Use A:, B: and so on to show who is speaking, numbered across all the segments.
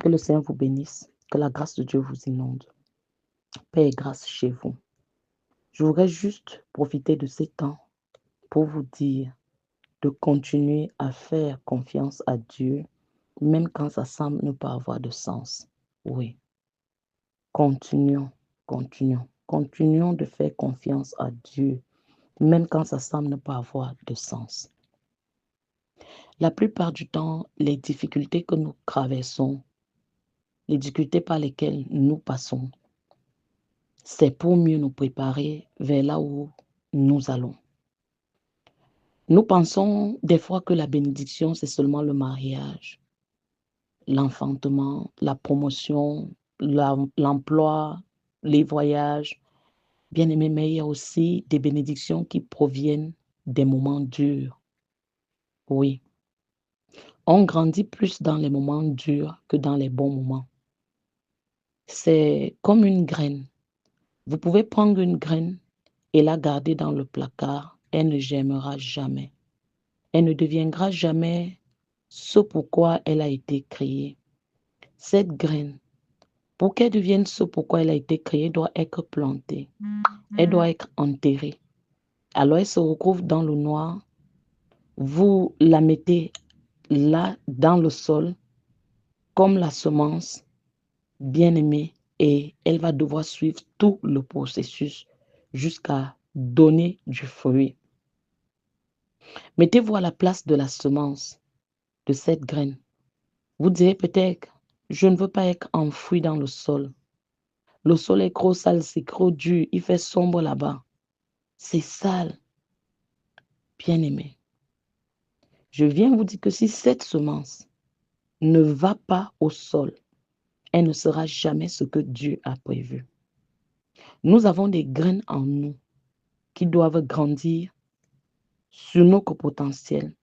A: Que le Seigneur vous bénisse. Que la grâce de Dieu vous inonde. Paix et grâce chez vous. Je voudrais juste profiter de ces temps pour vous dire de continuer à faire confiance à Dieu, même quand ça semble ne pas avoir de sens. Oui, continuons, continuons de faire confiance à Dieu, même quand ça semble ne pas avoir de sens. La plupart du temps, les difficultés que nous traversons, les difficultés par lesquelles nous passons, c'est pour mieux nous préparer vers là où nous allons. Nous pensons des fois que la bénédiction, c'est seulement le mariage, l'enfantement, la promotion, l'emploi, les voyages. Bien aimé, mais il y a aussi des bénédictions qui proviennent des moments durs. Oui, on grandit plus dans les moments durs que dans les bons moments. C'est comme une graine. Vous pouvez prendre une graine et la garder dans le placard. Elle ne germera jamais. Elle ne deviendra jamais ce pourquoi elle a été créée. Cette graine, pour qu'elle devienne ce pourquoi elle a été créée, doit être plantée. Elle doit être enterrée. Alors elle se retrouve dans le noir. Vous la mettez là dans le sol comme la semence bien-aimée et elle va devoir suivre tout le processus jusqu'à donner du fruit. Mettez-vous à la place de la semence, de cette graine. Vous direz peut-être, je ne veux pas être enfoui dans le sol. Le sol est trop sale, c'est trop dur, il fait sombre là-bas. C'est sale. Bien-aimé, je viens vous dire que si cette semence ne va pas au sol, elle ne sera jamais ce que Dieu a prévu. Nous avons des graines en nous qui doivent grandir sur notre potentiel.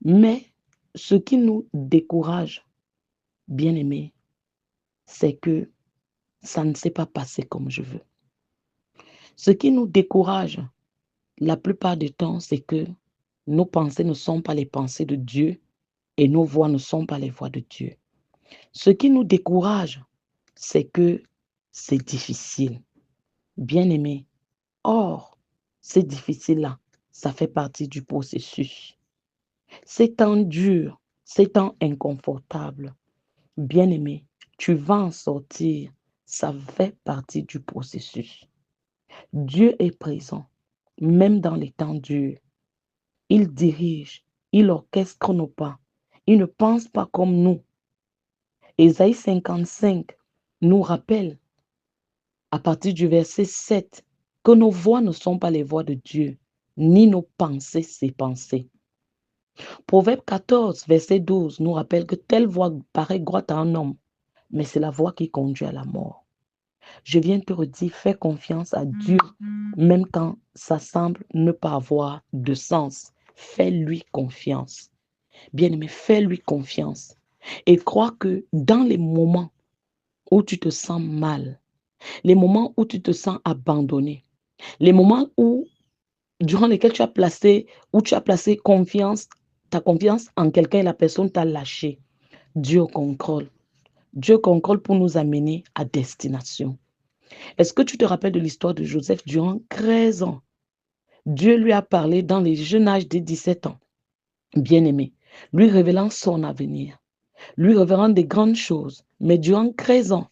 A: Mais ce qui nous décourage, bien-aimé, c'est que ça ne s'est pas passé comme je veux. Ce qui nous décourage la plupart du temps, c'est que nos pensées ne sont pas les pensées de Dieu et nos voix ne sont pas les voix de Dieu. Ce qui nous décourage, c'est que c'est difficile. Bien-aimé, or, c'est difficile-là, ça fait partie du processus. C'est temps dur, c'est temps inconfortable. Bien-aimé, tu vas en sortir, ça fait partie du processus. Dieu est présent, même dans les temps durs. Il dirige, il orchestre nos pas. Il ne pense pas comme nous. Ésaïe 55 nous rappelle, à partir du verset 7, que nos voix ne sont pas les voix de Dieu, ni nos pensées ses pensées. Proverbe 14, verset 12 nous rappelle que telle voix paraît droite à un homme, mais c'est la voix qui conduit à la mort. Je viens te redire, fais confiance à Dieu, même quand ça semble ne pas avoir de sens. Fais-lui confiance. Bien-aimé, fais-lui confiance. Et crois que dans les moments où tu te sens mal, les moments où tu te sens abandonné, les moments durant lesquels tu as placé confiance, ta confiance en quelqu'un et la personne t'a lâché, Dieu contrôle. Dieu contrôle pour nous amener à destination. Est-ce que tu te rappelles de l'histoire de Joseph durant 13 ans? Dieu lui a parlé dans les jeunes âges de 17 ans, bien-aimé, lui révélant son avenir, lui révélant des grandes choses. Mais durant 13 ans,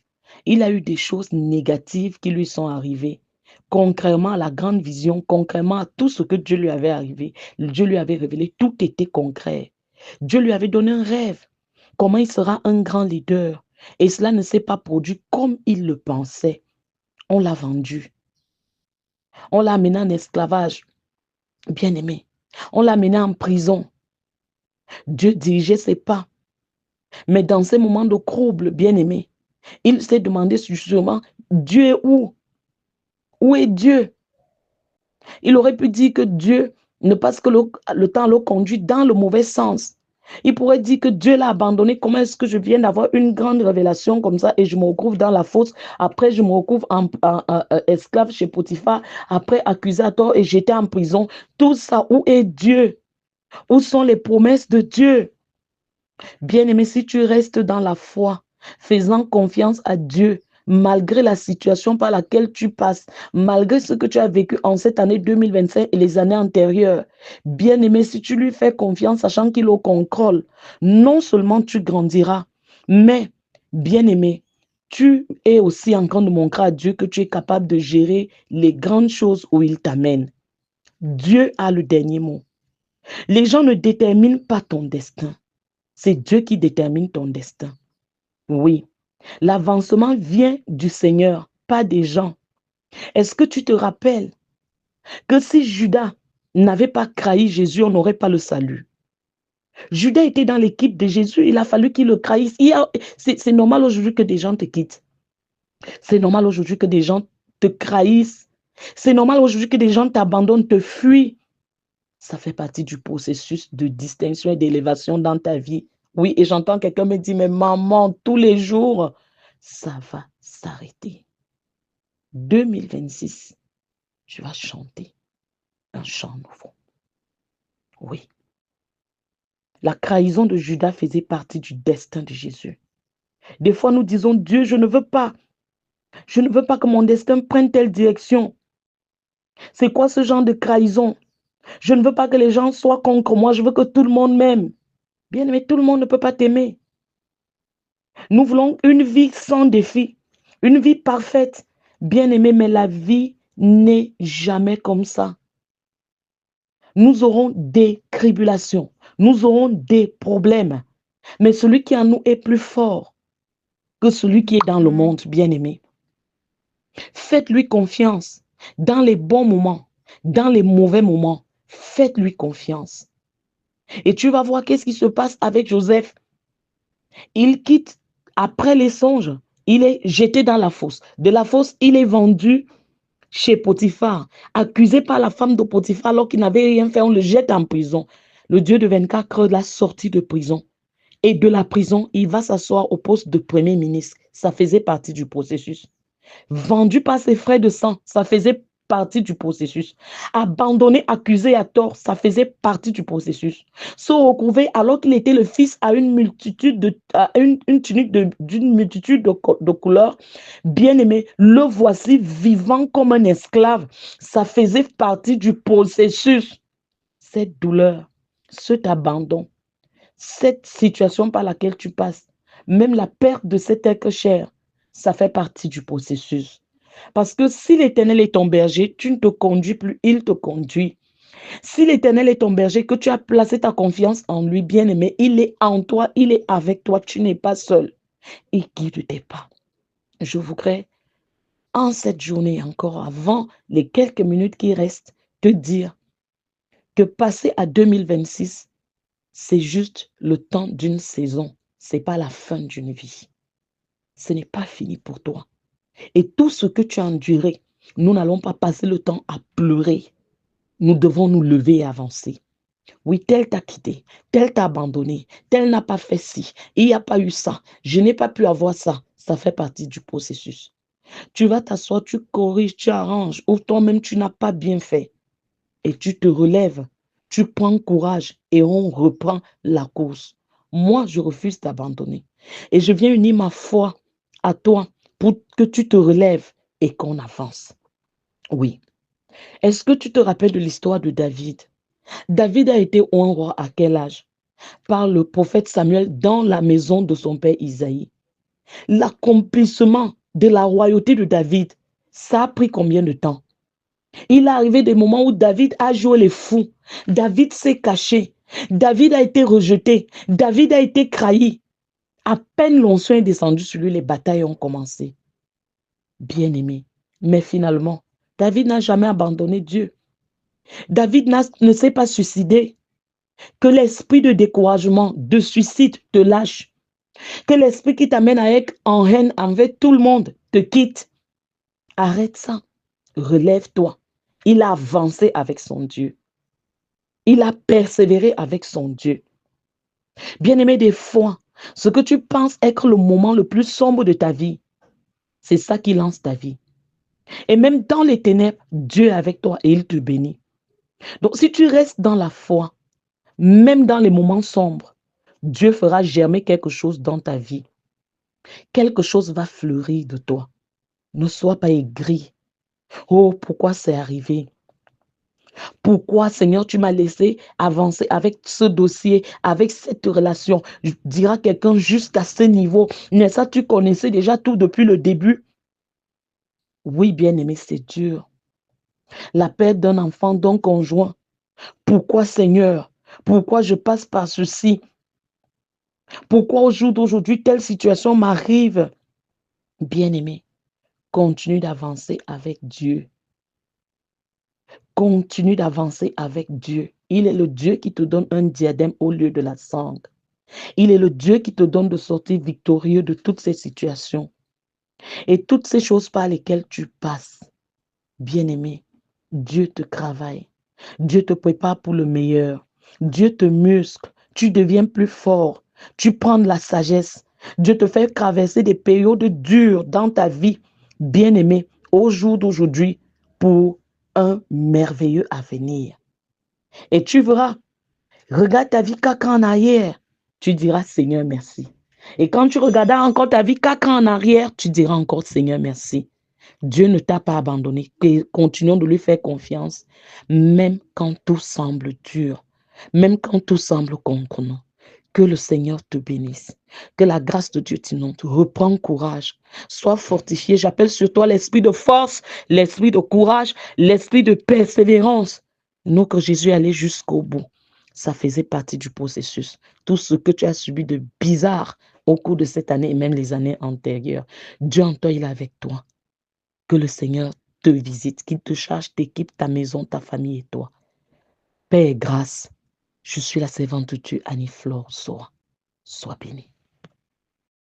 A: il a eu des choses négatives qui lui sont arrivées. Contrairement à la grande vision, contrairement à tout ce que Dieu lui avait arrivé, Dieu lui avait révélé, tout était concret. Dieu lui avait donné un rêve, comment il sera un grand leader. Et cela ne s'est pas produit comme il le pensait. On l'a vendu. On l'a amené en esclavage, bien-aimé. On l'a amené en prison. Dieu dirigeait ses pas. Mais dans ces moments de trouble, bien-aimé, il s'est demandé justement, Dieu est où? Où est Dieu? Il aurait pu dire que Dieu, ne parce que le temps le conduit dans le mauvais sens. Il pourrait dire que Dieu l'a abandonné. Comment est-ce que je viens d'avoir une grande révélation comme ça et je me retrouve dans la fosse? Après, je me retrouve en esclave chez Potiphar. Après, accusé à tort et j'étais en prison. Tout ça, où est Dieu? Où sont les promesses de Dieu? Bien-aimé, si tu restes dans la foi, faisant confiance à Dieu, malgré la situation par laquelle tu passes, malgré ce que tu as vécu en cette année 2025 et les années antérieures. Bien-aimé, si tu lui fais confiance, sachant qu'il est au contrôle, non seulement tu grandiras, mais, bien-aimé, tu es aussi en train de montrer à Dieu que tu es capable de gérer les grandes choses où il t'amène. Dieu a le dernier mot. Les gens ne déterminent pas ton destin. C'est Dieu qui détermine ton destin. Oui, l'avancement vient du Seigneur, pas des gens. Est-ce que tu te rappelles que si Judas n'avait pas trahi Jésus, on n'aurait pas le salut? Judas était dans l'équipe de Jésus, il a fallu qu'il le trahisse. C'est normal aujourd'hui que des gens te quittent. C'est normal aujourd'hui que des gens te trahissent. C'est normal aujourd'hui que des gens t'abandonnent, te fuient. Ça fait partie du processus de distinction et d'élévation dans ta vie. Oui, et j'entends quelqu'un me dire, mais maman, tous les jours, ça va s'arrêter. 2026, tu vas chanter un chant nouveau. Oui. La trahison de Judas faisait partie du destin de Jésus. Des fois, nous disons, Dieu, je ne veux pas. Je ne veux pas que mon destin prenne telle direction. C'est quoi ce genre de trahison? Je ne veux pas que les gens soient contre moi. Je veux que tout le monde m'aime. Bien aimé, tout le monde ne peut pas t'aimer. Nous voulons une vie sans défi, une vie parfaite. Bien aimé, mais la vie n'est jamais comme ça. Nous aurons des tribulations, nous aurons des problèmes. Mais celui qui en nous est plus fort que celui qui est dans le monde, bien aimé. Faites-lui confiance dans les bons moments, dans les mauvais moments. Faites-lui confiance. Et tu vas voir qu'est-ce qui se passe avec Joseph. Il quitte après les songes. Il est jeté dans la fosse. De la fosse, il est vendu chez Potiphar, accusé par la femme de Potiphar alors qu'il n'avait rien fait. On le jette en prison. Le Dieu de 24 heures l'a sorti de prison. Et de la prison, il va s'asseoir au poste de premier ministre. Ça faisait partie du processus. Vendu par ses frères de sang, ça faisait partie du processus. Abandonné, accusé à tort, ça faisait partie du processus. Se retrouver alors qu'il était le fils à une multitude une tunique d'une multitude de couleurs, bien aimé, le voici vivant comme un esclave. Ça faisait partie du processus. Cette douleur, cet abandon, cette situation par laquelle tu passes, même la perte de cet être cher, ça fait partie du processus. Parce que si l'Éternel est ton berger, tu ne te conduis plus, il te conduit. Si l'Éternel est ton berger, que tu as placé ta confiance en lui, bien-aimé, il est en toi, il est avec toi, tu n'es pas seul. Il guide tes pas. Je voudrais, en cette journée encore, avant les quelques minutes qui restent, te dire que passer à 2026, c'est juste le temps d'une saison. Ce n'est pas la fin d'une vie. Ce n'est pas fini pour toi. Et tout ce que tu as enduré, nous n'allons pas passer le temps à pleurer. Nous devons nous lever et avancer. Oui, tel t'a quitté, tel t'a abandonné, tel n'a pas fait ci, il n'y a pas eu ça, je n'ai pas pu avoir ça. Ça fait partie du processus. Tu vas t'asseoir, tu corriges, tu arranges, ou toi-même tu n'as pas bien fait. Et tu te relèves, tu prends courage et on reprend la course. Moi, je refuse d'abandonner. Et je viens unir ma foi à toi pour que tu te relèves et qu'on avance. Oui. Est-ce que tu te rappelles de l'histoire de David? David a été roi à quel âge? Par le prophète Samuel dans la maison de son père Isaïe. L'accomplissement de la royauté de David, ça a pris combien de temps? Il est arrivé des moments où David a joué les fous. David s'est caché. David a été rejeté. David a été trahi. À peine l'onction est descendu sur lui, les batailles ont commencé. Bien-aimé. Mais finalement, David n'a jamais abandonné Dieu. David ne s'est pas suicidé. Que l'esprit de découragement, de suicide te lâche. Que l'esprit qui t'amène à être en haine envers tout le monde te quitte. Arrête ça. Relève-toi. Il a avancé avec son Dieu. Il a persévéré avec son Dieu. Bien-aimé, des fois, ce que tu penses être le moment le plus sombre de ta vie, c'est ça qui lance ta vie. Et même dans les ténèbres, Dieu est avec toi et il te bénit. Donc, si tu restes dans la foi, même dans les moments sombres, Dieu fera germer quelque chose dans ta vie. Quelque chose va fleurir de toi. Ne sois pas aigri. Oh, pourquoi c'est arrivé? Pourquoi, Seigneur, tu m'as laissé avancer avec ce dossier, avec cette relation? Dira quelqu'un jusqu'à ce niveau. N'est-ce pas, tu connaissais déjà tout depuis le début? Oui, bien-aimé, c'est dur. La perte d'un enfant, d'un conjoint. Pourquoi, Seigneur? Pourquoi je passe par ceci? Pourquoi au jour d'aujourd'hui, telle situation m'arrive? Bien-aimé, continue d'avancer avec Dieu. Continue d'avancer avec Dieu. Il est le Dieu qui te donne un diadème au lieu de la sangle. Il est le Dieu qui te donne de sortir victorieux de toutes ces situations et toutes ces choses par lesquelles tu passes. Bien-aimé, Dieu te travaille. Dieu te prépare pour le meilleur. Dieu te muscle. Tu deviens plus fort. Tu prends de la sagesse. Dieu te fait traverser des périodes dures dans ta vie. Bien-aimé, au jour d'aujourd'hui, pour un merveilleux avenir. Et tu verras, regarde ta vie 4 ans en arrière. Tu diras Seigneur merci. Et quand tu regarderas encore ta vie 4 ans en arrière, tu diras encore Seigneur merci. Dieu ne t'a pas abandonné. Continuons de lui faire confiance, même quand tout semble dur, même quand tout semble contre nous. Que le Seigneur te bénisse. Que la grâce de Dieu t'inonde. Reprends courage. Sois fortifié. J'appelle sur toi l'esprit de force, l'esprit de courage, l'esprit de persévérance. Nous, que Jésus allait jusqu'au bout. Ça faisait partie du processus. Tout ce que tu as subi de bizarre au cours de cette année et même les années antérieures, Dieu en toi, il est avec toi. Que le Seigneur te visite, qu'il te charge, t'équipe ta maison, ta famille et toi. Paix et grâce. Je suis la servante de Dieu, Annie-Flore Soa. Sois bénie.